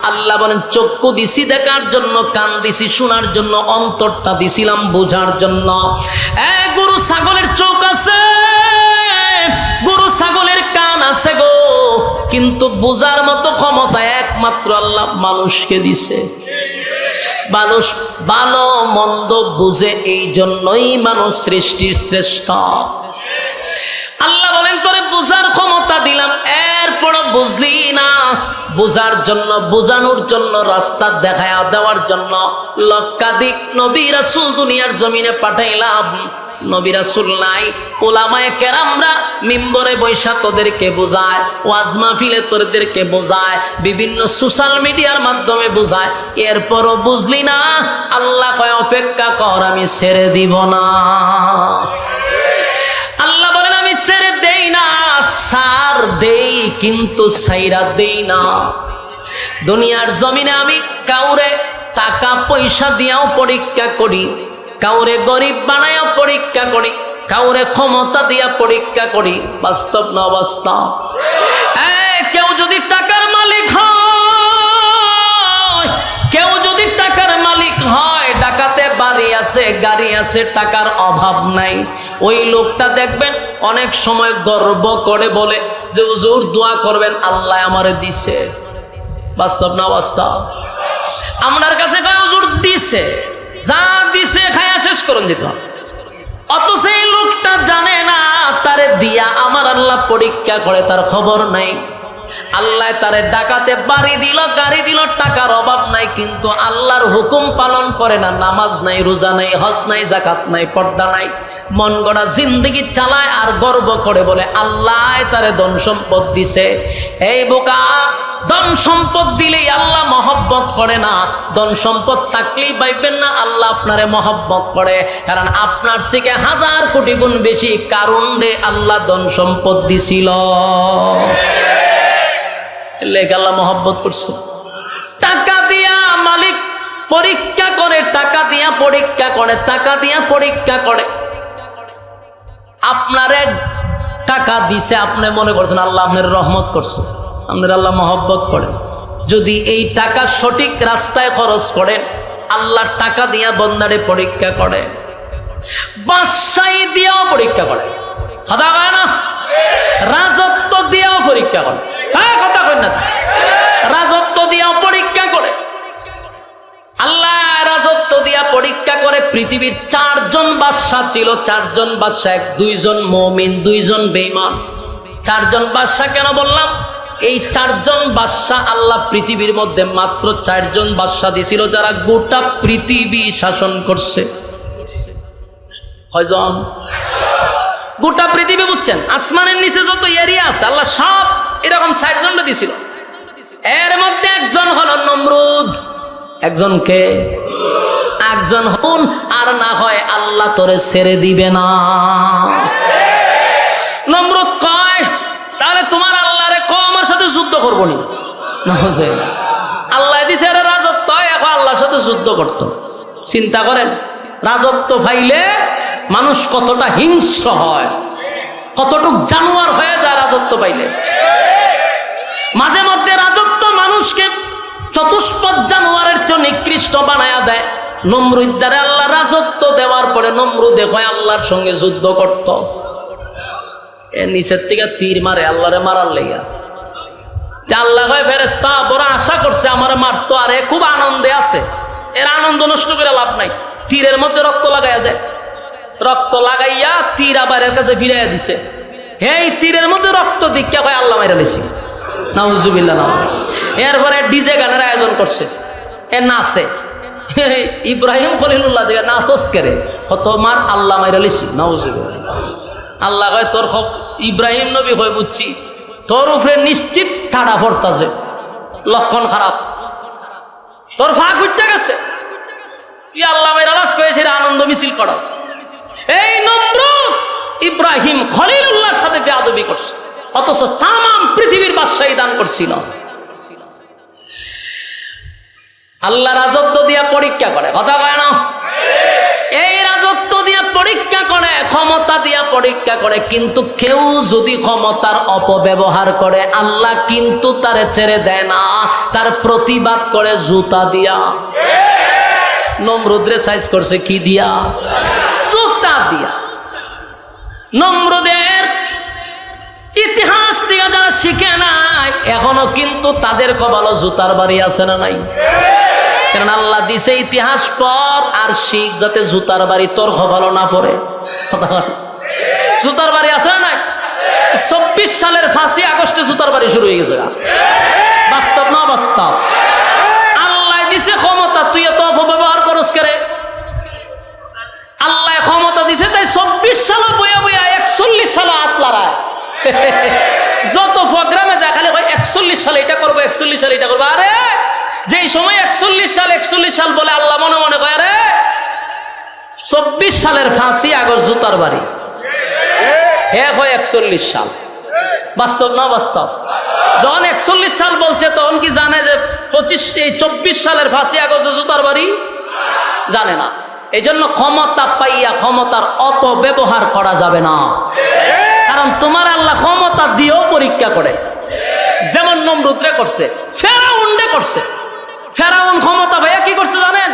আল্লাহ বলেন চক্ষু দিছি দেখার জন্য, কান দিছি শোনার জন্য, অন্তরটা দিছিলাম বোঝার জন্য। গরু ছাগলের চোখ আছে, গরু ছাগলের কান আছে গো, কিন্তু বোঝার মতো ক্ষমতা একমাত্র আল্লাহ মানুষকে দিছে। মানুষ ভালো মন্দ বুঝে, এই জন্যই মানুষ সৃষ্টির শ্রেষ্ঠ। আল্লাহ বলেন তোরে বোঝার ক্ষমতা দিলাম, এরপরও বুঝলি না। বোঝার জন্য, বোঝানোর জন্য, রাস্তা দেখায়া দেওয়ার জন্য লক্ষাধিক নবী রাসূল দুনিয়ার জমিনে পাঠাইলাম। নবী রাসূল নাই, উলামায়ে কেরামরা মিম্বরে বৈশা তোদেরকে বোঝায়, ওয়াজ মাহফিলে তোদেরকে বোঝায়, বিভিন্ন সোশ্যাল মিডিয়ার মাধ্যমে বোঝায়, এরপরও বুঝলি না। আল্লাহ কয় অপেক্ষা কর, আমি ছেড়ে দিব না। আল্লাহ বলেন আমি ছেড়ে দেই না, ছাড় দেই কিন্তু ছাইরা দেই না। দুনিয়ার জমিনে আমি কাউরে টাকা পয়সা দিয়াও পরীক্ষা করি, কাউরে গরিব বানায়া পরীক্ষা করি, কাউরে ক্ষমতা দিয়া পরীক্ষা করি। বাস্তব না বাস্তব? কেউ যদি টাকার মালিক হয়, কেউ যদি টাকার মালিক হয়, টাকাতে বাড়ি আছে, গাড়ি আছে, টাকার অভাব নাই, ওই লোকটা দেখবেন অনেক সময় গর্ব করে বলে যে হুজুর দোয়া করবেন আল্লাহ আমারে দিছে। বাস্তব না বাস্তব? আপনার কাছে কয় হুজুর দিছে, যা দিছে খায়া শেষ করুন দিত। অথচ এই লোকটা জানে না তারে দিয়া আমার আল্লাহ পরীক্ষা করে, তার খবর নাই। আল্লাহ তারে ডাকাতে বাড়ি দিল, গাড়ি দিল, টাকার অভাব নাই, কিন্তু আল্লাহর হুকুম পালন করে না। নামাজ নাই, রোজা নাই, হজ নাই, যাকাত নাই, পর্দা নাই, মন গড়া জিন্দেগি চালায় আর গর্ব করে বলে আল্লাহ তারে ধন সম্পদ দিছে। এই বোকা, ধন সম্পদ দিলেই আল্লাহ মহব্বত করে না। ধন সম্পদ থাকলেই পাইবেন না আল্লাহ আপনারে মহব্বত করে, কারণ আপনার থেকে হাজার কোটি গুণ বেশি কারণ দে আল্লাহ ধন সম্পদ দিছিল। লেখ আল্লাহ মহব্বত করছে। টাকা দিয়া মালিক পরীক্ষা করে, টাকা দিয়া পরীক্ষা করে, টাকা দিয়া পরীক্ষা করে। আপনারে টাকা দিছে, আপনি মনে করছেন আল্লাহ আপনার রহমত করছে, আপনার আল্লাহ মহব্বত করে। যদি এই টাকা সঠিক রাস্তায় খরচ করেন, আল্লাহ টাকা দিয়া বন্দারে পরীক্ষা করে, বাদশাহী দিয়েও পরীক্ষা করে, কথা কয় না, রাজত্ব দিয়েও পরীক্ষা করে, কথা কয় না, রাজত্ব দিয়েও পরীক্ষা করে। আল্লাহ রাজত্ব দিয়া পরীক্ষা করে। পৃথিবীর 4 জন বাদশা ছিল, 4 জন বাদশা, 2 জন মুমিন, 2 জন বেঈমান। 4 জন বাদশা কেন বললাম? এই 4 জন বাদশা আল্লাহ পৃথিবীর মধ্যে মাত্র 4 জন বাদশা দিছিল যারা গোটা পৃথিবী শাসন করছে। কয়জন? গোটা পৃথিবী, বুঝছেন? আসমানের নিচে যত এরিয়া আছে আল্লাহ সব এরকম 4 জন দিছিল। এর মধ্যে একজন হলো নমরুদ। একজনকে, একজন হন, আর না হয় আল্লাহ তোরে ছেড়ে দিবে না। নমরুদ কয় তাহলে তোমার আল্লাহরে কও আমার সাথে যুদ্ধ করবো নি। আল্লাহ দিছে রাজত্ব, এখন আল্লাহর সাথে যুদ্ধ করতো। চিন্তা করেন, রাজত্ব পাইলে মানুষ কতটা হিংস্র হয়, কতটুক জানোয়ার হয়ে যায় রাজত্ব পাইলে। মাঝে মধ্যে রাজত্ব মানুষকে চতুষ্পদ জানোয়ারের চেয়ে নিকৃষ্ট বানায়া দেয়। নমরুদ দ্বারা আল্লাহ রাজত্ব দেওয়ার পরে নমরুদ হয় আল্লাহর সঙ্গে যুদ্ধ করত। নিচের থেকে তীর মারে আল্লাহরে মারার লেগা। আল্লাহ ভাই ফেরেশতা বড় আশা করছে আমার মারতো, আর এ খুব আনন্দে আছে, এর আনন্দ নষ্ট করে লাভ নাই। তীরের মধ্যে রক্ত লাগাইয়া দেয়, রক্ত লাগাইয়া তীর আবার এর কাছে ফিরাইয়া দিছে। এই তীরের মধ্যে রক্ত দিকা ভাই আল্লাহ মাইরা লেছি, নাউজুবিল্লাহ না। এরপরে ডিজে গানের আয়োজন করছে, এ নাচে। ইব্রাহিম খলিলুল্লাহ দিকে নাচস করে তোমার আল্লাহ মাইরা লেছি, নাউজুবিল্লাহ। আল্লাহ কয় তোর ইব্রাহিম নবী কয় বুঝছি, তোর উপরে নিশ্চিত ঠাডা পড়তাছে, লক্ষণ খারাপ, তোর ফাঁক উঠতে গেছে, তুই আল্লাহ মাইরা লাশ পেয়েছে, আনন্দ মিছিল করা। এই নমরুদ ইব্রাহিম খলিলুল্লাহর সাথে বেয়াদবি করছে, অথচ তামাম পৃথিবীর বাদশাহী দান করছিল। আল্লাহ রাজত্ব দিয়া পরীক্ষা করে, কথা কয় না? এই রাজত্ব দিয়া পরীক্ষা করে। করে, ক্ষমতা দিয়া পরীক্ষা করে, কিন্তু কেউ যদি ক্ষমতার অপব্যবহার করে আল্লাহ কিন্তু তারে ছেড়ে দেয় না, তার প্রতিবাদ করে জুতা দিয়া। নমরুদরে সাইজ করছে কি দিয়া? জুতা দিয়া। নমরুদের ইতিহাস থেকে যারা শিখে নাই এখনো কিন্তু তাদের কপালে জুতার বাড়ি আছে না নাই? কারণ আল্লাহ দিছে ইতিহাস পর আর শিখ যাতে জুতার বাড়ি তোর কপালে না পড়ে। জুতার বাড়ি আছে না নাই? 24 সালের 5ই আগস্টে জুতার বাড়ি শুরু হয়ে গেছে। বাস্তব না বাস্তব? আল্লাহ দিছে ক্ষমতা, তুই এত অপব্যবহার করস করে। আল্লাহ ক্ষমতা দিছে তাই 24 সালে বইয়া বইয়া 41 সালে হাত লড়ায়। যত প্রোগ্রামে যা খালি 41 সালে এটা করবো, 41 সালে এটা করবো। আরে যেই সময় 41 সাল বলে আল্লাহ মনে মনে কয় আরে 24 সালের 5ই আগস্ট জুতার বাড়ি, হ্যাঁ হয় 41 সাল। বাস্তব না বাস্তব? যখন 41 সাল বলছে তখন কি জানে যে 24 সালের 5ই আগস্ট জুতার বাড়ি? জানে না। এই জন্য ক্ষমতা পাইয়া ক্ষমতার অপব্যবহার করা যাবে না, কারণ তোমার আল্লাহ ক্ষমতা দিয়েও পরীক্ষা করে। যেমন নমরুদরে করছে, ফেরাউনরে করছে। ফেরাউন ক্ষমতা ভাইয়া কি করছে জানেন?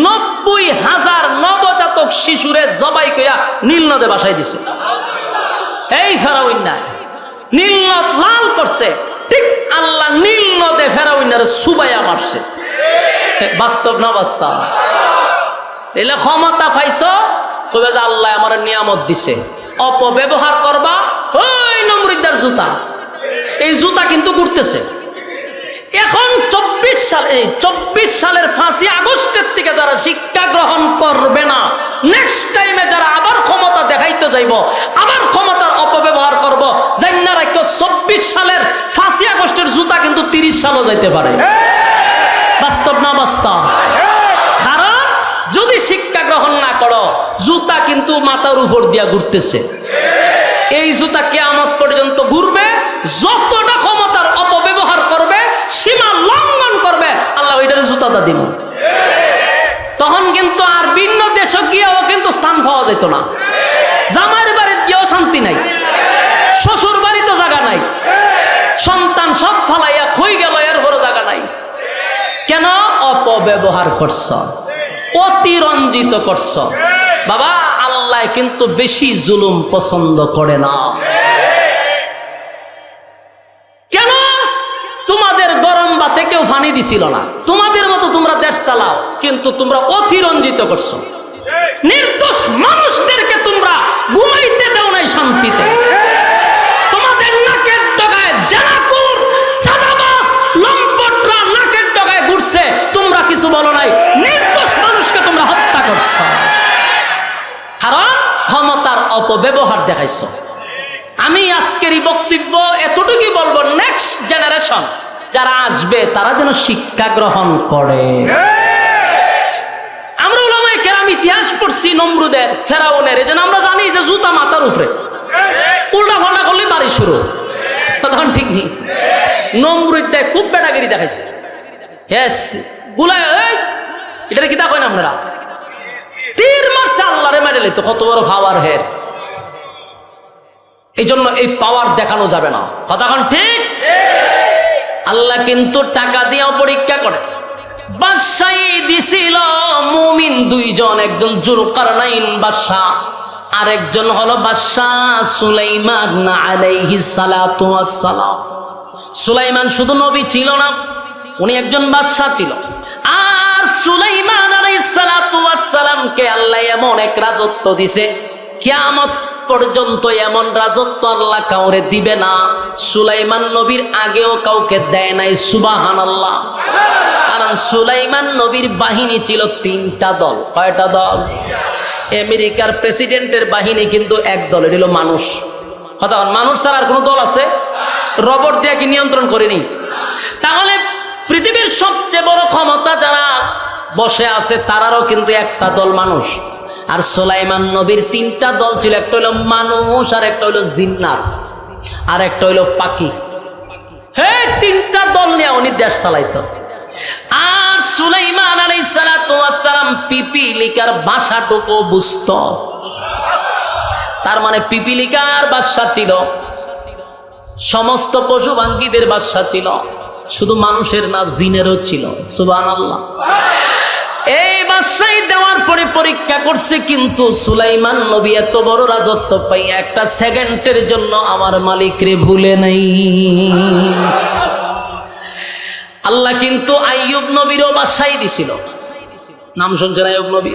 90,000 নবজাতক শিশুরে জবাই কইয়া নীল নদে বাসায় দিছে। এই ফেরাউন না, নীল নদ লাল করছে, ঠিক আল্লাহ নীল নদে ফেরাউনারে সুবাইয়া মারছে। বাস্তব না বাস্তব? এলে ক্ষমতা পাইছো, কইবে যে আল্লাহ আমার নিয়ামত দিছে, অপব্যবহার করবা। ওই নমরুদের জুতা, এই জুতা কিন্তু ঘুরতেছে। এখন 24 সালের 5ই আগস্টের থেকে যারা শিক্ষা গ্রহণ করবে না, নেক্সট টাইমে যারা আবার ক্ষমতা দেখাইতে যাইব, আবার ক্ষমতার অপব্যবহার করব, জান্না রাখো 24 সালের 5ই আগস্টের জুতা কিন্তু 30 সালও যাইতে পারে। বাস্তব না বাস্তব? কারণ যদি শিক্ষা গ্রহণ না করো, জুতা কিন্তু মাথার উপর দিয়া ঘুরতেছে। এই জুতা কিয়ামত পর্যন্ত ঘুরবে। যতটা ক্ষমতার অপব্যবহার করবে, সীমা লঙ্ঘন করবে, আল্লাহ ওইটার জুতাটা দিব। তখন কিন্তু আর ভিন্ন দেশে গিয়েও কিন্তু স্থান পাওয়া যেত না। জামাইয়ের বাড়িতে গিয়েও শান্তি নাই, শ্বশুর বাড়িতে জায়গা নাই, সন্তান সব ফালাইয়া খই গেল, এর বড় জায়গা নাই। কেন? অপব্যবহার করছ, অতিরঞ্জিত করছ। বাবা, আল্লাহ কিন্তু বেশি জুলুম পছন্দ করে না। কেন? তোমাদের গরম বাতে কেউ পানি দিছিল না, তোমাদের মতো তোমরা দেশ চালাও, কিন্তু তোমরা অতিরঞ্জিত করছো। নির্দোষ মানুষদেরকে তোমরা ঘুমাইতে দাও নাই শান্তিতে। তোমাদের নাকের ডগায় জানাকুর, চাঁদাবাজ, লম্পটরা নাকের ডগায় ঘুরছে, তোমরা কিছু বলো নাই। নির্দোষ মানুষকে তোমরা হত্যা করছো, কারণ ক্ষমতার অপব্যবহার দেখাইছো। আমি আজকের এই বক্তব্য এতটুকুই বলবো, নেক্সট জেনারেশন যারা আসবে তারা যেন শিক্ষা গ্রহণ করে। আমরা উলামায়ে কেরাম ইতিহাস পড়ছি নমরুদের, ফেরাউনের, এজন্য আমরা জানি যে জুতা মাথার উপরে, উল্টা পাল্টা করলে বাড়ি শুরু। তখন ঠিক নেই। নমরুদ দেয় খুব বেটাগিরি দেখাইছে। ইয়েস, গুলায় এটা কি দেখেন আপনারা? তীর মারছে, আল্লাহরে মেরে লইতো। কত বড় পাওয়ার হের! এই জন্য এই পাওয়ার দেখানো যাবে না। কতক্ষণ ঠিক? আল্লাহ কিন্তু টাকা দিয়েও পরীক্ষা করে। বাদশাহী দিছিল মুমিন দুইজন, একজন যুলকারনাইন বাদশাহ, আর একজন হলো বাদশাহ সুলাইমান আলাইহিস সালাতু ওয়াস সালাম। সুলাইমান শুধু নবী ছিল না, উনি একজন বাদশাহ ছিল। আর সুলাইমান আলাইহিস সালাতু ওয়াস সালামকে আল্লাহ এমন এক রাজত্ব দিছে, কিয়ামত পর্যন্ত এমন রাজত্ব আল্লাহ কাউরে দিবে না। সুলাইমান নবীর আগেও কাউকে দেয় নাই। সুবহানাল্লাহ। কারণ সুলাইমান নবীর বাহিনী ছিল 3টা দল। কয়টা দল? আমেরিকার প্রেসিডেন্টের বাহিনী কিন্তু এক দল, এটা হলো মানুষ। কথা, মানুষ ছাড়া আর কোনো দল আছে? রবট দিয়ে কি নিয়ন্ত্রণ করেনি? তাহলে পৃথিবীর সবচেয়ে বড় ক্ষমতা যারা বসে আছে তারারও কিন্তু একটা দল মানুষ। আর সুলাইমান নবীর 3টা দল ছিল, একটা হলো মানুষ, আর একটা হলো জিন্নাত, আর একটা হলো পাখি। হ্যাঁ, 3টা দল নিয়ে উনি দেশ চালাইতো। আর সুলাইমান আলাইহিস সালাতু ওয়াস সালাম পিপিলিকার ভাষাটুকু বুঝতো। তার মানে পিপিলিকার বাদশা ছিল, সমস্ত পশু পাখিদের বাদশা ছিল, শুধু মানুষের না জিনেরও ছিল। সুবহানাল্লাহ। এই বাদশাহী দেওয়ার পরে পরীক্ষা করছে, কিন্তু সুলাইমান নবী এত বড় রাজত্ব পাইয়া একটা সেকেন্ডের জন্য আমার মালিকরে ভুলে নাই। আল্লাহ কিন্তু আইয়ুব নবীরও বাদশাহী দিছিল। নাম শুনছেন আইয়ুব নবী?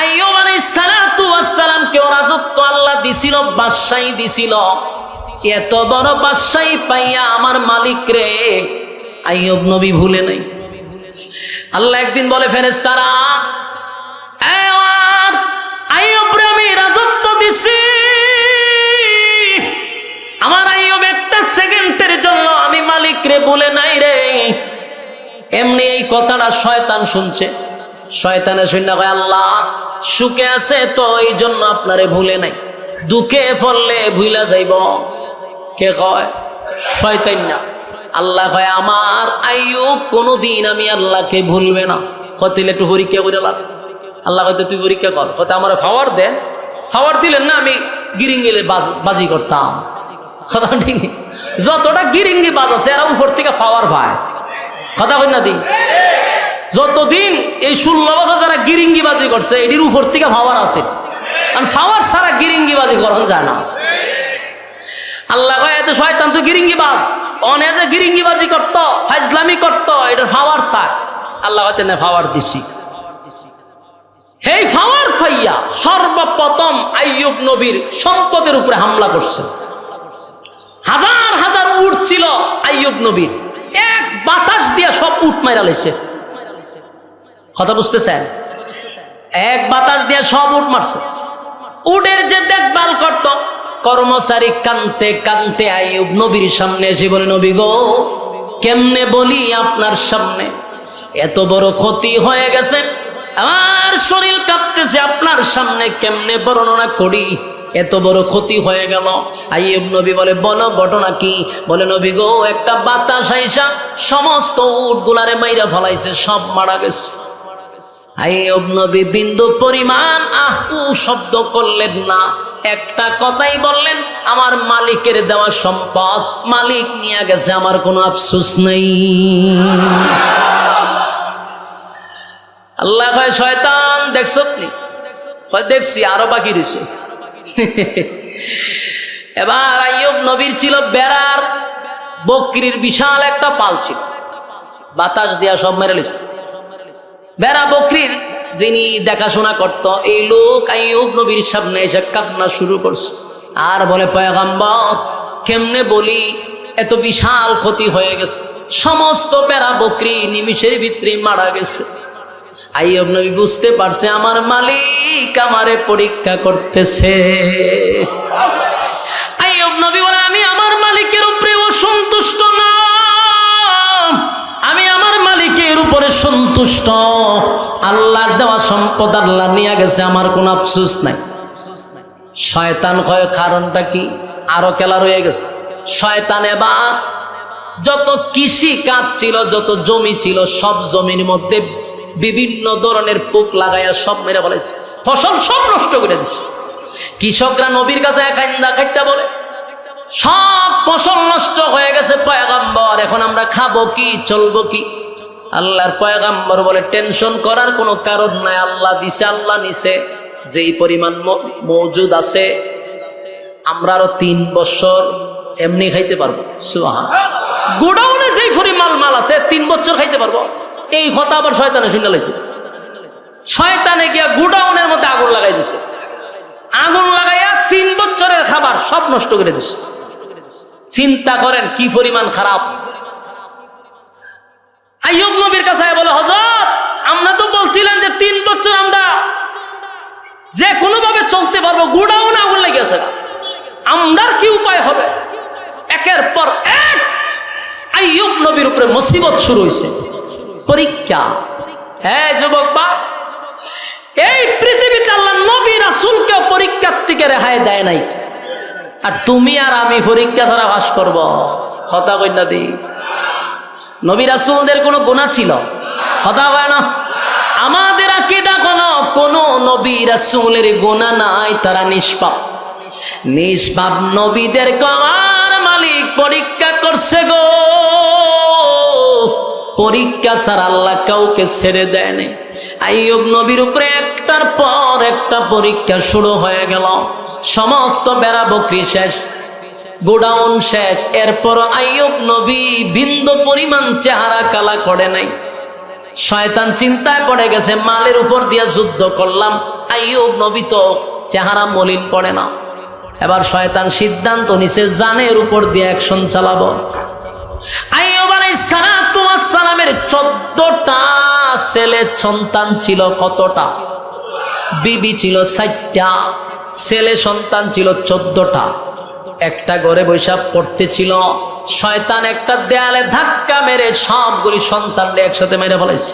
আইয়ুব আলাইহিস সালাতু ওয়াস সালাম কে রাজত্ব আল্লাহ দিছিল, বাদশাহী দিছিল। এত বড় বাদশাহী পাইয়া আমার মালিক রে আইয়ুব নবী ভুলে নাই। আল্লাহ একদিন বলে, ফেরেশতারা আইয়ুব রে আমি রাজত্ব দিছি, আমার আইয়ুব একটা সেকেন্ডের জন্য আমি মালিক রে ভুলে নাই রে। এমনি এই কথাটা শয়তান শুনছে। শয়তানে শুনে কয়, আল্লাহ সুখে আছে তো এই জন্য আপনারে ভুলে নাই, দুঃখে পড়লে ভুলা যাইব। কে কয়? শয়তান না। আল্লাহ কয়, আমার আইয়ুব কোনদিন আমি আল্লাহকে ভুলবে না। কতিলে একটু পরীক্ষা করে লাভ। আল্লাহ কয়, তুই পরীক্ষা কর। কত আমার ফাওয়ার দেন, ফাওয়ার দিলেন না আমি গিরিঙ্গিলে বাজি করতাম। কথা ঠিক, যতটা গিরিঙ্গি বাজ আছে এরা উপর থেকে পাওয়ার পায়। কথা কই না দিন, যতদিন এই 16 বছর যারা গিরিঙ্গি বাজি করছে এটির উপর থেকে পাওয়ার আছে, আর পাওয়ার ছাড়া গিরিঙ্গি বাজি করন যায় না। আল্লাহ কয়, এত শয়তান তুই গিরিঙ্গি বাজ, অনেকে গিরিঙ্গি বাজি করতো, ফাজলামি করতো, এটা পাওয়ার চায়। আল্লাহ কয়, না পাওয়ার দিছি। এই পাওয়ার পাইয়া সর্বপ্রথম আইয়ুব নবীর সম্পদের উপরে হামলা করছে। হাজার হাজার উট ছিল আইয়ুব নবীর, এক বাতাস দিয়া সব উট মাইরা লাইছে। কথা বুঝতেছেন? এক বাতাস দিয়া সব উট মারছে। উটের যে দেখভাল করত কর্মচারী কানতে কানতে আইয়ুব নবীর সামনে এসে বলে, নবী গো, কেমনে বলি আপনার সামনে, এত বড় ক্ষতি হয়ে গেছে, আমার শরীর কাঁপতেছে, আপনার সামনে কেমনে বর্ণনা করি, এত বড় ক্ষতি হয়ে গেল। আইয়ুব নবী বলে, বলো ঘটনা কি? বলে, নবী গো, একটা বাতাস আইসা সমস্ত উটগুলারে মাইরা ফলাইছে, সব মারা গেছে। আইয়ুব নবী বিন্দু পরিমাণ আহু শব্দ করলেন না, একটা কথাই বললেন, আমার মালিকের দেওয়া সম্পদ মালিক নিয়ে গেছে, আমার কোনো আফসোস নেই। আল্লাহ কয়, শয়তান দেখছো নি? দেখছি, আরো বাকি রয়েছে। এবার আইয়ুব নবীর ছিল বেড়ার বকরির বিশাল একটা পাল ছিল, বাতাস দিয়া সব মেরে লিখছে। বেড়া বকরির যিনি দেখাশোনা করত, এই লোক আইয়ুব নবীর সামনে এসে কান্না শুরু করছে আর বলে, পয়গম্বর কেমনে বলি, এত বিশাল ক্ষতি হয়ে গেছে, সমস্ত বেড়া বকরি নিমিষের ভিতরে মারা গেছে। আইয়ুব নবী বুঝতে পারছে আমার মালিক আমারে পরীক্ষা করতেছে। আইয়ুব নবী বলে, আমি আমার মালিকের উপরে অসন্তুষ্ট না, আমি আমার মালিকের উপরে সন্তুষ্ট। আল্লাহর দেওয়া সম্পদ আল্লাহ নিয়ে গেছে, আমার কোনো আফসোস নাই। শয়তান কয়, কারণটা কি? আরো খেলা রয়ে গেছে। শয়তান এবার যত কৃষি কাজ ছিল, যত জমি ছিল, সব জমির মধ্যে বিভিন্ন ধরনের পোক লাগাইয়া সব মেরে বলেছে, ফসল সব নষ্ট করে দিছে। কৃষকরা নবীর কাছে খাইটা বলে, সব ফসল নষ্ট হয়ে গেছে পয়গম্বর, এখন আমরা খাবো কি, চলবো কি? আল্লাহর পয়গম্বর বলে, টেনশন করার কোনো কারণ নাই, আল্লাহ দিছে, আল্লাহ নিছে, যেই পরিমাণ মজুদ আছে আমরা আরো 3 বছর এমনি খাইতে পারবো। সুবহানাল্লাহ। গোডাউনে যেই পরিমাণ মাল আছে 3 বছর খাইতে পারবো। এই কথা আবার শয়তানে শুনে লাইছে। শয়তানে গিয়া গোডাউনের মধ্যে আগুন লাগাই দিছে, আগুন লাগাইয়া 3 বছরের খাবার সব নষ্ট করে দিছে। চিন্তা করেন কি পরিমাণ খারাপ। আইয়ুব নবীর কাছে বলে, হযরত আমরা তো বলছিলেন যে 3 বছর আমরা যে কোনো ভাবে চলতে পারবো, গোডাউনে আগুন লেগেছে, আমরার কি উপায় হবে? একের পর এক আইয়ুব নবীর উপরে মুসিবত শুরু হয়েছে, পরীক্ষা। হ্যাঁ যুবক বা, এই পৃথিবীতে আল্লাহ নবী রাসূলকে পরীক্ষার থেকে রেহাই দেয় নাই, আর তুমি আর আমি পরীক্ষা ছাড়া বাস করব? কথা কই না দি? নবী রাসূলদের কোনো গুনাহ ছিল? কথা কয় না? আমাদের আকীদা কোন নবী রাসূলের গুনাহ নাই, তারা নিষ্পাপ। নিষ্পাপ নবীদের আমার মালিক পরীক্ষা করছে গো। পরীক্ষা ছাড়া আল্লাহ কাউকে ছেড়ে দেয় না। আইয়ুব নবীর উপরে একটার পর একটা পরীক্ষা শুরু হয়ে গেল। সমস্ত বেড়া বকরি শেষ, গোডাউন শেষ, এরপর আইয়ুব নবী বিন্দু পরিমাণ চেহারা কালা করে নাই। শয়তান চিন্তায় পড়ে গেছে, মালের উপর দিয়ে যুদ্ধ করলাম, আইয়ুব নবী তো চেহারা মলিন পড়ে না। এবার শয়তান সিদ্ধান্ত নিছে জানের উপর দিয়ে অ্যাকশন চালাবো। আইয়ুব আলাইহিস সালামের 14টা ছেলে সন্তান ছিল। কতটা? বিবি ছিল 4টা, ছেলে সন্তান ছিল 14টা। একটা ঘরে বৈশাখ পড়তেছিল, শয়তান একটা দেয়ালে ধাক্কা মেরে সবগুলি সন্তানকে একসাথে মেরে ফেলেছে।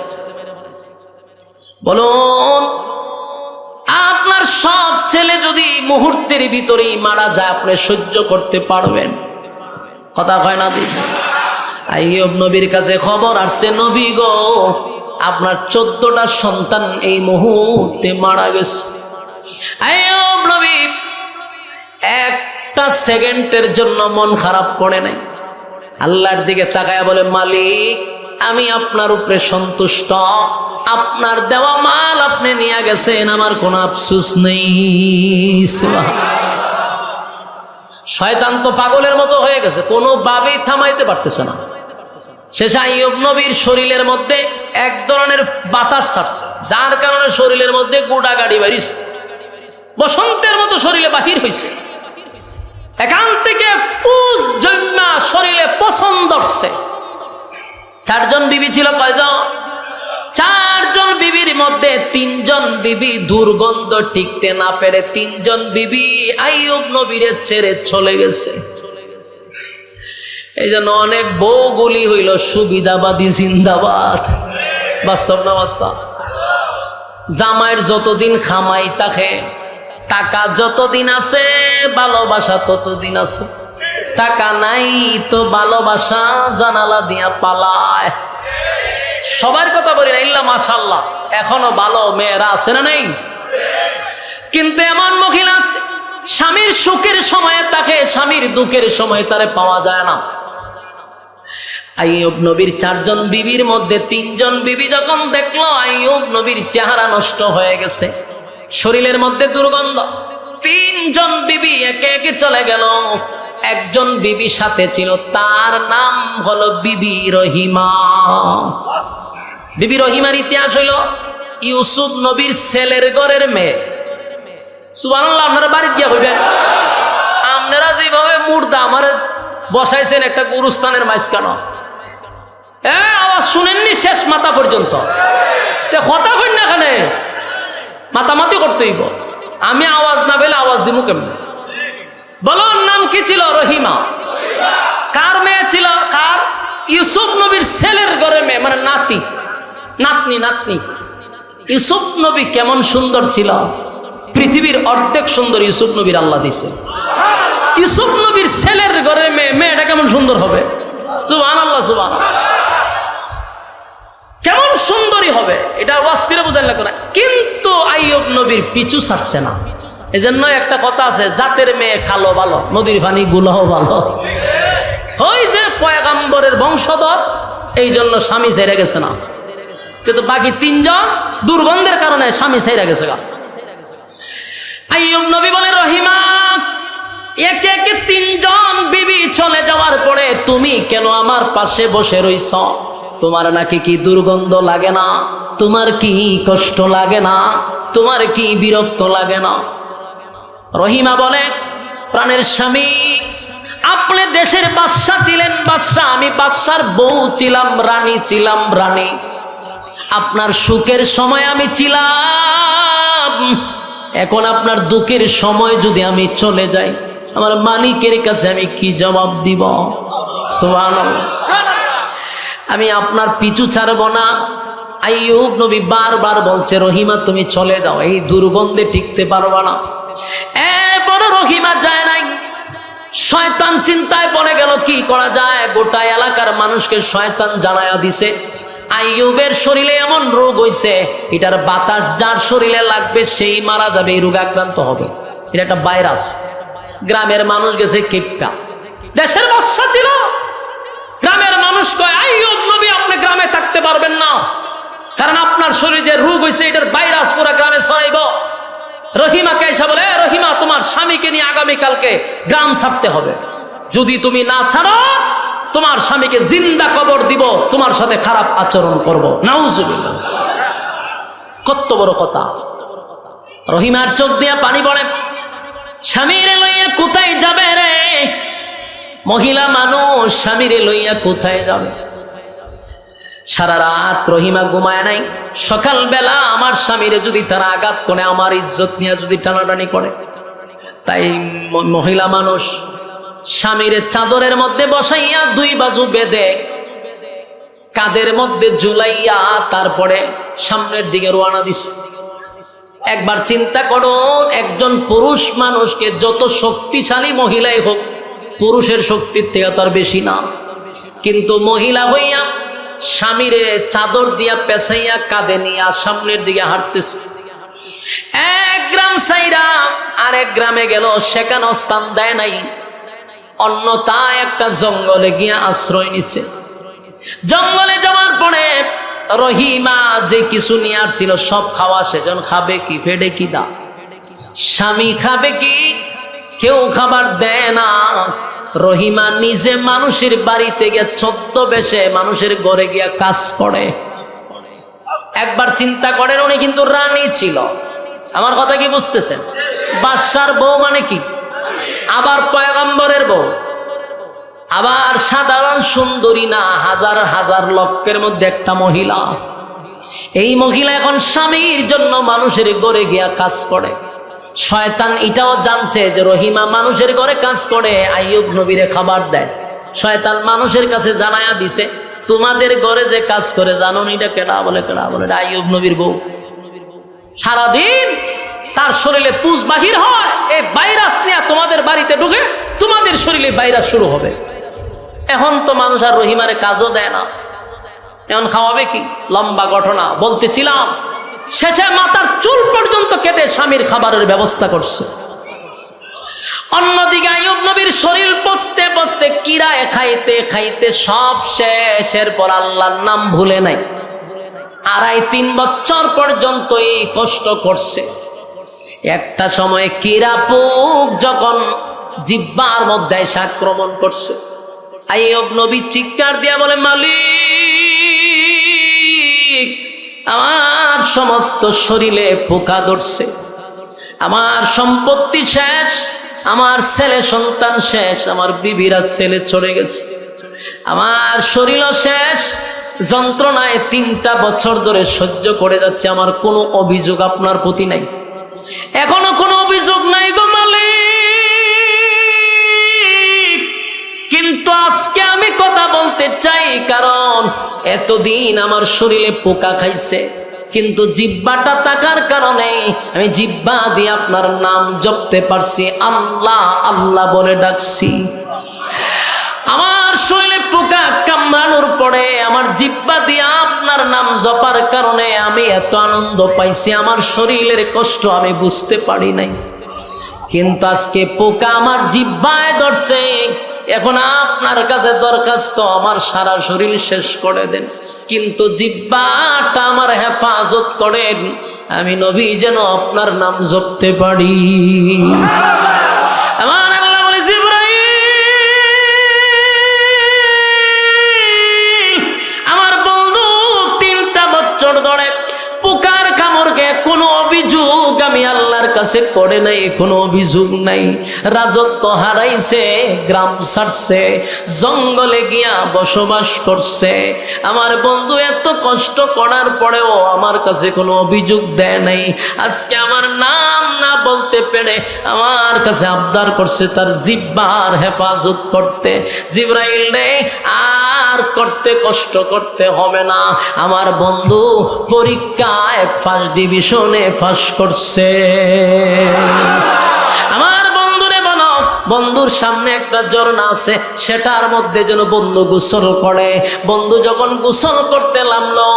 বলুন, আপনার সব ছেলে যদি মুহূর্তের ভিতরেই মারা যায়, আপনি সহ্য করতে পারবেন? কথা কয় না? আইয়ুব নবীর কাছে খবর আসছে, নবী গো, আপনার 14টা সন্তান এই মুহূর্তে মারা গেছে। আইয়ুব নবী একটা সেকেন্ডের জন্য মন খারাপ করে নাই। আল্লাহর দিকে তাকায়া বলে, মালিক, আমি আপনার উপরে সন্তুষ্ট, আপনার দেওয়া মাল আপনি নিয়ে গেছেন, আমার কোনো আফসোস নেই। শয়তান তো পাগলের মতো হয়ে গেছে, কোনো ভাবেই থামাইতে পারতেছে না। শেষে আইয়ুব নবীর শরীরের মধ্যে এক ধরনের বাতাস ছাড়ছে, যার কারণে শরীরের মধ্যে গোটা গাড়ি বাড়িছে, বসন্তের মতো শরীরে বাহির হয়েছে। এখান থেকে পুষ জন্মা শরীরে পছন্দ হচ্ছে। 4জন বিবি ছিল। কয়জন? 4জন বিবির মধ্যে 3জন বিবি দুর্গন্ধ টিকতে না পেরে 3জন বিবি আইয়ুব নবীরে ছেড়ে চলে গেছে। এই জন্য অনেক বউগুলি হইল সুবিধাবাদী জিন্দাবাদ। বাস্তব না বাস্তব? জামাইয়ের যতদিন খামাই থাকে, টাকা যতদিন আছে ভালোবাসা ততদিন আছে। টাকা নাই তো ভালোবাসা জানালা দিয়া পালায়। সবার কথা বলি না, ইল্লা মাশাআল্লাহ, এখনো ভালো মেয়েরা আছে না নেই? কিন্তু এমন মহিলা আছে, স্বামীর সুখের সময়ে তাকে, স্বামীর দুঃখের সময় তারে পাওয়া যায় না। আইয়ুব নবীর 4জন বিবির মধ্যে 3জন বিবি যখন দেখলো আইয়ুব নবীর চেহারা নষ্ট হয়ে গেছে, শরীরের মধ্যে দুর্গন্ধ, 3জন বিবি একে একে চলে গেল। একজন বিবি সাথে ছিল, তার নাম হলো বিবি রহিমা। বিবি রহিমার ইতিহাস হইল ইউসুফ নবীর ছেলের ঘরের মেয়ে। সুবহানাল্লাহ। আপনারা বাড়ি গিয়া হইবেন, আপনারা যেভাবে মুর্দা আমারে বসাইছেন একটা গুরুস্থানের মাঝখানে, আওয়াজ শুনেননি শেষ মাথা পর্যন্ত? কথা কই না, এখানে মাতামাতি করতে হইব। আমি আওয়াজ না পেলে আওয়াজ দিব কেমন? বলো, নাম কি ছিল? রহিমা। কার মেয়ে ছিল? কার? ইউসুফ নবীর ছেলের ঘরে মেয়ে, মানে নাতি, নাতনি, নাতনি। ইউসুফ নবী কেমন সুন্দর ছিল, পৃথিবীর অর্ধেক সুন্দর ইউসুফ নবীর আল্লাহ দিছে। ইউসুফ নবীর ছেলের ঘরে মেয়ে, মেয়েটা কেমন সুন্দর হবে? সুবহানাল্লাহ, সুবহানাল্লাহ। কেমন সুন্দরী হবে, এটা ওয়াজ করে বোঝার লাগবে না। কিন্তু আইয়ুব নবীর পিছু ছাড়ছে না। এই জন্য একটা কথা আছে, জাতের মেয়ে খালো ভালো, নদীর পানি গুলাও ভালো। ওই যে পয়গাম্বরের বংশধর, এই জন্য স্বামী ছেড়ে গেছে না। কিন্তু বাকি 3জন দুর্গন্ধের কারণে স্বামী ছেড়ে গেছে। আইয়ুব নবী বলে, রহিমা, একে একে 3জন বিবি চলে যাওয়ার পরে তুমি কেন আমার পাশে বসে রইছ? তোমার নাকি কি দুর্গন্ধ লাগে না? তোমার কি কষ্ট লাগে না? তোমার কি বিরক্ত লাগে না? রহিমা বলে, প্রাণের স্বামী, আপনি দেশের বাদশা ছিলেন, বাদশা, আমি বাদশার বউ ছিলাম, রানী ছিলাম, রানী। আপনার সুখের সময় আমি ছিলাম, এখন আপনার দুঃখের সময় যদি আমি চলে যাই, আমার মালিকের কাছে আমি কি জবাব দিব? সুবহানাল্লাহ। আমি আপনার পিছু ছাড়ব না। আইয়ুব নবী বারবার বলছে, রহিমা তুমি চলে যাও, এই দুর্গন্ধে টিকতে পারবা না। এরপর রহিমা যায় নাই। শয়তান চিন্তায় পড়ে গেল, কি করা যায়? গোটা এলাকার মানুষকে শয়তান জানায়া দিছে আইয়ুবের শরীরে এমন রোগ হইছে, এটার বাতাস যার শরীরে লাগবে সেই মারা যাবে, এই রোগে আক্রান্ত হবে। এটা একটা ভাইরাস। গ্রামের মানুষ গেছে কিপকা, দেশের বাদশা ছিল। গ্রামের মানুষ কয়, আইয়ুব নবী আপনি গ্রামে থাকতে পারবেন না, কারণ আপনার শরীরে যে রোগ হয়েছে এটার ভাইরাস পুরো গ্রামে ছড়াইব। রহিমাকে এসে বলে, রহিমা তোমার স্বামীকে নিয়ে আগামীকালকে গ্রাম ছাড়তে হবে, যদি তুমি না ছাড়ো তোমার স্বামীকে জিন্দা কবর দিব, তোমার সাথে খারাপ আচরণ করব। নাউজুবিল্লাহ, কত বড় কথা। রহিমার চোখ দিয়া পানি পড়ে, স্বামীরে লইয়া কোথায় যাবে রে? মহিলা মানুষ স্বামীরে লইয়া কোথায় যাবে? সারা রাত রহিমা ঘুমায় নাই। সকালবেলা আমার স্বামীরে যদি তারা আঘাত করে, আমার ইজ্জত নিয়ে যদি টানাটানি করে, তাই মহিলা মানুষ স্বামীরে চাদরের মধ্যে বসাইয়া দুই বাজু বেঁধে কাদের মধ্যে ঝুলাইয়া তারপরে সামনের দিকে রওনা দিছে। একবার চিন্তা করুন, একজন পুরুষ মানুষকে যত শক্তিশালী মহিলাই হোক, পুরুষের শক্তির থেকে তার বেশি না, কিন্তু মহিলা হইয়া স্বামীরে চাদর দিয়া পেছাইয়া কাঁধে নিয়ে সামনের দিকে হাঁটতেছে। এক গ্রাম সাইরা আরেক গ্রামে গেল, সেখানে স্থান দেয় নাই, অন্যতা একটা জঙ্গলে গিয়া আশ্রয় নিছে। জঙ্গলে যাওয়ার পরে রহিমা যে কিছু নিয়ে আসছিল সব খাওয়া, সেজন খাবে কি? পেটে কি দা? স্বামী খাবে কি? কেউ খাবার দেয় না। রহিমা নিজে মানুষের বাড়িতে গিয়ে ছদ্মবেশে মানুষের ঘরে গিয়া কাজ করে। একবার চিন্তা করেন, উনি কিন্তু রানী ছিল। আমার কথা কি বুঝতেছেন? বাদশার বউ মানে কি? আবার পয়গম্বরের বউ, আবার সাধারণ সুন্দরী না, হাজার হাজার লক্ষের মধ্যে একটা মহিলা। এই মহিলা এখন স্বামীর জন্য মানুষের ঘরে গিয়া কাজ করে। শয়তান এটাও জানছে যে রহিমা মানুষের ঘরে কাজ করে, আইয়ুব নবীরে খাবার দেয়। শয়তান মানুষের কাছে জানায়া দিছে, তোমাদের ঘরে যে কাজ করে জানো এটা কেডা? বলে কেডা? বলে আইয়ুব নবীর বউ। সারাদিন তার শরীরে পুজ বাহির হয়, এই ভাইরাস নিয়ে তোমাদের বাড়িতে ঢুকে তোমাদের শরীরে ভাইরাস শুরু হবে। এখন তো মানুষ আর রহিমারে কাজও দেয় না, এখন খাওয়াবে কি? লম্বা ঘটনা বলতেছিলাম। শেষে মাথার চুল পর্যন্ত কেটে স্বামীর খাবারের ব্যবস্থা করছে। অন্যদিকে আইয়ুব নবীর শরীর পচতে পচতে কিরায় খাইতে খাইতে সব শেষ। এরপর আল্লাহর নাম ভুলে নাই। 2.5-3 বছর পর্যন্ত এই কষ্ট করছে। একটা সময় কিরা পোক যখন জিহ্বার মধ্যে এসে আক্রমণ করছে, আইয়ুব নবী চিৎকার দিয়া বলে, মালিক আমার সমস্ত শরীরে পোকা ধরছে, আমার সম্পত্তি শেষ, আমার ছেলে সন্তান শেষ, আমার বিবিরা ছেলে চলে গেছে, আমার শরীরও শেষ, যন্ত্রণায় 3টা বছর ধরে সহ্য করে যাচ্ছে, আমার কোনো অভিযোগ আপনার প্রতি নাই, এখনো কোনো অভিযোগ নাই গো মালিক। কিন্তু আজকে আমি কথা বলতে চাই, কারণ এতদিন আমার শরীরে পোকা খাইছে, কিন্তু জিহ্বাটা থাকার কারণে আমি জিহ্বা দিয়ে আপনার নাম জপতে পারছি, আল্লাহ আল্লাহ বলে ডাকছি। আমার শরীরে পোকা কামড়ানোর পরে আমার জিহ্বা দিয়ে আপনার নাম জপার কারণে আমি এত আনন্দ পাইছি, আমার শরীরের কষ্ট আমি বুঝতে পারি নাই। কিন্তু আজকে পোকা আমার জিহ্বায় ধরছে, এখন আপনার কাছে দরখাস্ত আমার সারা শরীর শেষ করে দেন, কিন্তু জিহ্বাটা আমার হেফাজত করেন, আমি নবী যেন আপনার নাম জপতে পারি। আমার আল্লাহ বলে, জিবরাইল আমার বন্ধু 3টা বছর ধরে পোকার কামড়কে কোনো অভিযোগ আমি আল্লাহর কাছে করে নাই, কোনো অভিযোগ নাই। রাজত্ব হারাইছে, গ্রাম ছাড়ছে, জঙ্গলে গিয়া বসবাস করছে। আমার বন্ধু এত কষ্ট করার পরেও আমার কাছে কোনো অভিযোগ দেয় নাই। আজকে আমার নাম না বলতে পেরে আমার কাছে আবদার করছে তার জিহ্বার হেফাজত করতে। জিবরাইল রে, আর করতে কষ্ট করতে হবে না, আমার বন্ধু পরীক্ষায় ফার্স্ট ডিভিশনে পাস করছে। আমার বন্ধুরে বলো, বন্ধুর সামনে একটা ঝর্ণা আছে, সেটার মধ্যে যেন বন্ধু গোসল করে। বন্ধু যখন গোসল করতে নামলো,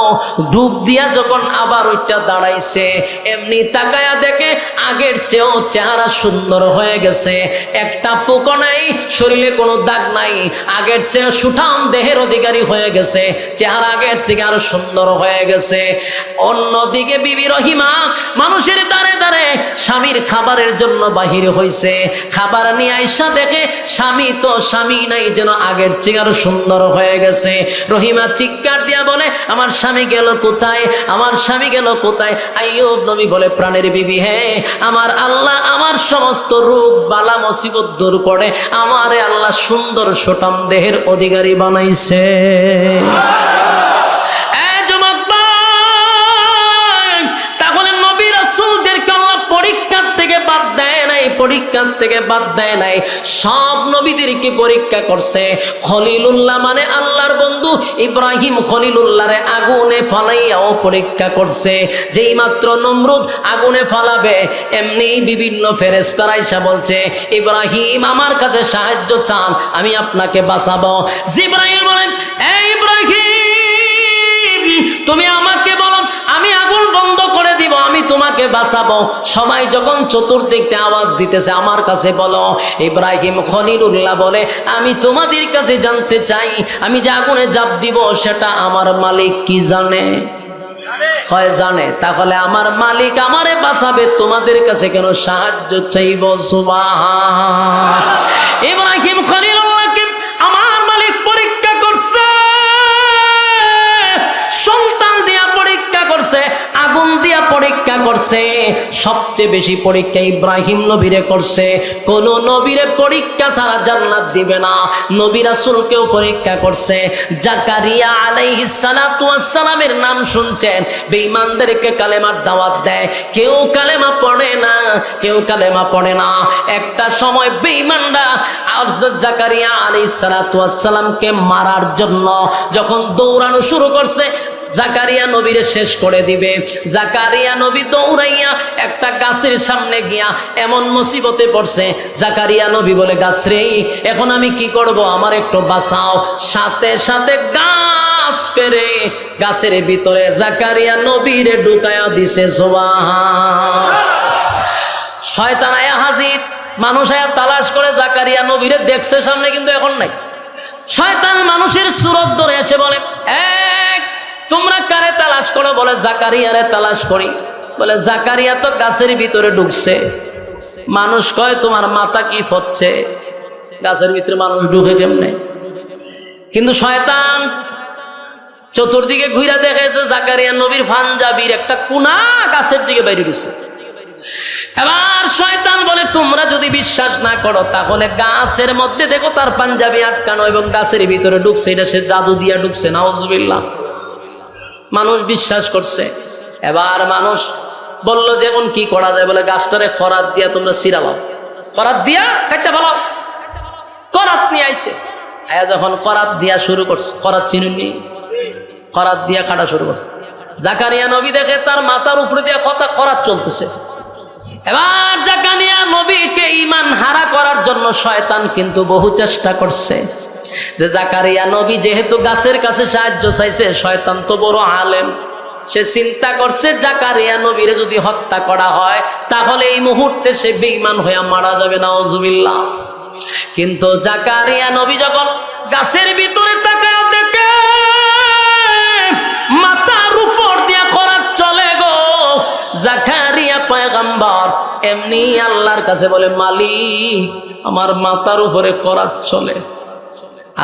ডুব দিয়া যখন আবার ওইটা দাঁড়াইছে, এমনি তাকায়া দেখে আগের চেয়েও চেহারা সুন্দর হয়ে গেছে, একটা পোকা নাই, শরীরে কোনো দাগ নাই, আগের চেয়ে সুঠাম দেহের অধিকারী হয়ে গেছে, চেহারা আগের থেকে আরো সুন্দর হয়ে গেছে। অন্যদিকে বিবি রহিমা মানুষের দাঁড়ে দাঁড়ে স্বামীর খাবারের জন্য বাহির হইছে, খাবার নিয়ে আইসা দেখে স্বামী তো স্বামী নাই, যেন আগের চেয়ে আরো সুন্দর হয়ে গেছে। রহিমা চিৎকার দিয়া বলে, আমার স্বামী গেল কোথায়, আমার স্বামী গেল কোথায়? আইয়ুব নবী বলে, প্রাণের বিবি, হ্যাঁ, আমার আল্লাহ আমার সমস্ত রোগ বালা মুসিবত দূর করে আমারে আল্লাহ সুন্দর সুঠাম দেহের অধিকারী বানাইছে। পরীক্ষার থেকে বাদ দেয় নাই, সব নবীদেরকে পরীক্ষা করছে। খলিলুল্লাহ মানে আল্লাহর বন্ধু ইব্রাহিম খলিলুল্লাহরে আগুনে ফালাইয়াও পরীক্ষা করছে। যেই মাত্র নমরুদ আগুনে ফালাবে, এমনি বিভিন্ন ফেরেশতারা এসে বলছে, ইব্রাহিম আমার কাছে সাহায্য চান, আমি আপনাকে বাঁচাবো। জিবরাইল বলেন, এই ইব্রাহিম, তুমি আমাকে বলো, আমি আগুন বন্ধ করে দিব, আমি তোমাকে বাঁচাবো। সবাই যখন চতুর্দিক থেকে আওয়াজ দিতেছে, আমার কাছে বলো। ইব্রাহিম খলিলুল্লাহ বলে, আমি তোমাদের কাছে জানতে চাই, আমি যে আগুনে জাপ দিব সেটা আমার মালিক কি জানে? হয় জানে, তাহলে আমার মালিক আমারে বাঁচাবে, তোমাদের কাছে কেন সাহায্য চাইব? সুবহান। ইব্রাহিম খলিলুল্লাহকে আমার মালিক পরীক্ষা করছে, সন্তান দিয়া পরীক্ষা করছে, আগুন দিয়া পরীক্ষা করছে। সবচেয়ে বেশি পরীক্ষা ইব্রাহিম নবীরে করছে। কোন নবীরে পরীক্ষা ছাড়া জান্নাত দিবে না, নবী রাসূলকেও পরীক্ষা করছে। জাকারিয়া আলাইহিস সালাতু ওয়াস সালামের নাম শুনছেন, বেঈমানদেরকে কালেমার দাওয়াত দেয়, কেউ কালেমা পড়ে না, কেউ কালেমা পড়ে না। একটা সময় বেঈমানরা হযরত জাকারিয়া আলাইহিস সালাতু ওয়াস সালামকে মারার জন্য যখন দৌড়ানো শুরু করছে, জাকারিয়া নবীরে শেষ করে দিবে। জাকারিয়া নবী দৌড়াইয়া একটা গাছের সামনে গিয়া এমন মুসিবতে পড়ছে, জাকারিয়া নবী বলে, গাছ রে, এখন আমি কি করব, আমার একটু বাঁচাও। সাথে সাথে গাছ পেরে গাছের ভিতরে জাকারিয়া নবীরে ঢুকায়া দিছে। সুবহান। শয়তান আয়া হাজির, মানুষ আয়া তালাশ করে জাকারিয়া নবীরে দেখছে সামনে, কিন্তু এখন নাই। শয়তান মানুষের সুরত ধরে এসে বলে, তোমরা কারে তালাশ করো? বলে, জাকারিয়ারে তালাশ করি। বলে, জাকারিয়া তো গাছের ভিতরে ঢুকছে। মানুষ কয়, তোমার মাথা কি ফচ্ছে, গাছের ভিতরে মানুষ ঢুকে কেমনে? কিন্তু শয়তান চতুর্দিকে ঘুরে দেখে যে জাকারিয়া নবীর পাঞ্জাবির একটা কোনা গাছের দিকে বাইরে গেছে। এবার শয়তান বলে, তোমরা যদি বিশ্বাস না করো তাহলে গাছের মধ্যে দেখো তার পাঞ্জাবি আটকানো এবং গাছের ভিতরে ঢুকছে, এটা সে জাদু দিয়া ঢুকছে। নাউজুবিল্লাহ। মানুষ বিশ্বাস করছে। এবার মানুষ বলল যে এখন কি করা যায়? বলে, গাছটারে খরাত দিয়া তোমরা ছিড়ালাও, খরাত দিয়া কাটতে ভালো। করাত নিয়ে আইছে, আয়া যখন করাত দিয়া শুরু করছে, করাত চিনুনি, করাত দিয়া কাটা শুরু করছে। জাকারিয়া নবী দেখে তার মাথার উপরে দিয়া কথা করাত চলতেছে। এবার জাকারিয়া নবীকে ঈমান হারা করার জন্য শয়তান কিন্তু বহু চেষ্টা করছে। যে জাকারিয়া নবী যেহেতু গাছের কাছে সাহায্য চাইছে, শয়তান তো বড় আলেম, সে চিন্তা করছে জাকারিয়া নবীরে যদি হত্যা করা হয় তাহলে এই মুহূর্তে সে বেঈমান হয়ে মারা যাবে। নাউজুবিল্লাহ। কিন্তু জাকারিয়া নবী যখন গাছের ভিতরে তাকায় দেখে মাথার উপর দিয়া খরাত চলে গো। জাকারিয়া পয়গম্বর এমনি আল্লাহর কাছে বলে, মালিক, আমার মাথার উপরে খরাত চলে।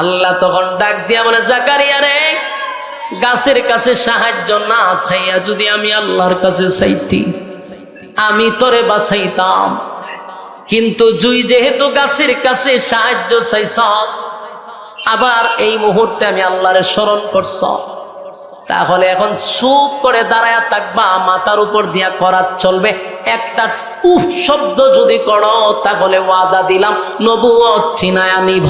আল্লাহ তখন ডাক দিয়া বলে, জাকারিয়া রে, গাছের কাছে সাহায্য না চাইয়া যদি আমি আল্লাহর কাছে চাইতি, আমি তোরে বাঁচাইতাম। কিন্তু তুই যেহেতু গাছের কাছে সাহায্য চাইছস, আবার এই মুহূর্তে আমি আল্লাহরে স্মরণ করছ, তাহলে এখন চুপ করে দাঁড়ায়া থাকবা, মাথার উপর দিয়া করাত চলবে। একটা উফ শব্দ যদি করো তাহলে ওয়াদা দিলাম নবুয়ত ছিনায়া নিভ।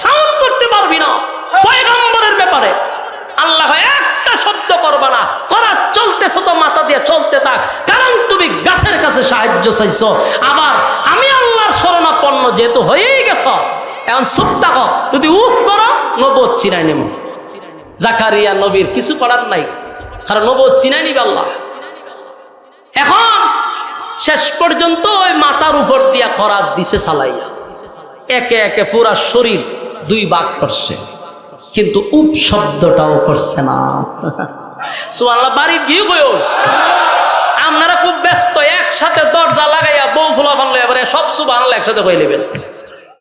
সাউন্ড করতে পারবি না পয়গম্বরের ব্যাপারে। আল্লাহ একটা শব্দ করবা না, করাত চলতেছে তো মাথা দিয়ে চলতে থাক, কারণ তুমি গাছের কাছে সাহায্য চাইছো। আবার আমি আল্লাহর যেহেতু হয়েই গেছ এখন চুপ থাকো, যদি উহ করো নবুয়ত চিনাই নেব। জাকারিয়া নবীর কিছু করার নাই, কারণ নবুয়ত চিনাই নিবে আল্লাহ। এখন শেষ পর্যন্ত ওই মাথার উপর দিয়া করাত দিছে চালাইয়া, একে একে পুরা শরীর 2 ভাগ করছে, কিন্তু উপ শব্দটাও করছে না। সুবহানাল্লাহ। বাড়ি গিয়ে গো আপনারা খুব ব্যস্ত, একসাথে দরজা লাগাইয়া বউ ফুলা বানলে এবারে সব সুবহানাল্লাহ একসাথে কই নেবেন।